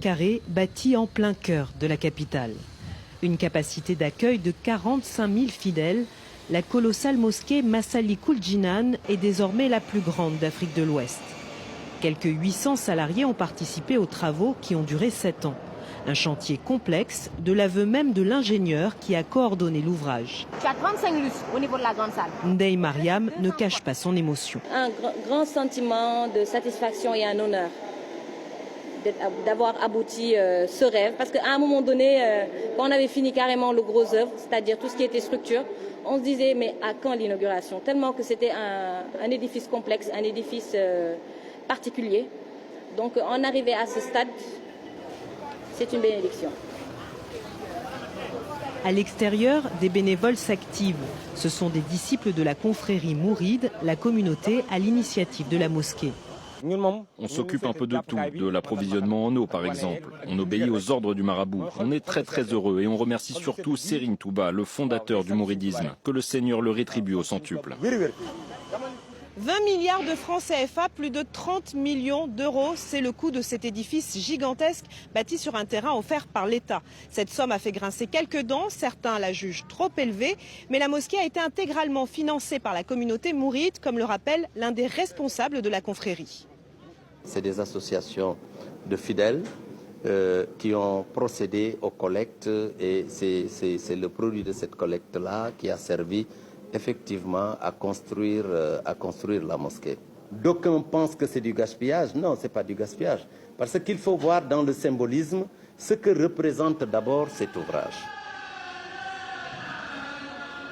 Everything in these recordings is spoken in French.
Carré bâti en plein cœur de la capitale. Une capacité d'accueil de 45 000 fidèles, la colossale mosquée Massalikul Jinan est désormais la plus grande d'Afrique de l'Ouest. Quelques 800 salariés ont participé aux travaux qui ont duré 7 ans. Un chantier complexe, de l'aveu même de l'ingénieur qui a coordonné l'ouvrage. Tu as 35 lustres au niveau de la grande salle. Ndeye Mariam ne cache pas son émotion. Un grand sentiment de satisfaction et un honneur d'avoir abouti ce rêve. Parce qu'à un moment donné, quand on avait fini carrément le gros œuvre, c'est-à-dire tout ce qui était structure, on se disait mais à quand l'inauguration? Tellement que c'était un édifice complexe, un édifice particulier. Donc en arriver à ce stade, c'est une bénédiction. À l'extérieur, des bénévoles s'activent. Ce sont des disciples de la confrérie Mouride, la communauté à l'initiative de la mosquée. On s'occupe un peu de tout, de l'approvisionnement en eau par exemple. On obéit aux ordres du marabout. On est très heureux et on remercie surtout Serigne Touba, le fondateur du mouridisme. Que le Seigneur le rétribue au centuple. 20 milliards de francs CFA, plus de 30 millions d'euros, c'est le coût de cet édifice gigantesque bâti sur un terrain offert par l'État. Cette somme a fait grincer quelques dents, certains la jugent trop élevée, mais la mosquée a été intégralement financée par la communauté mouride, comme le rappelle l'un des responsables de la confrérie. C'est des associations de fidèles qui ont procédé aux collectes et c'est le produit de cette collecte-là qui a servi effectivement à construire la mosquée. D'aucuns pensent que c'est du gaspillage. Non, ce n'est pas du gaspillage. Parce qu'il faut voir dans le symbolisme ce que représente d'abord cet ouvrage.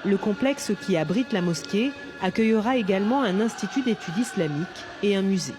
Le complexe qui abrite la mosquée accueillera également un institut d'études islamiques et un musée.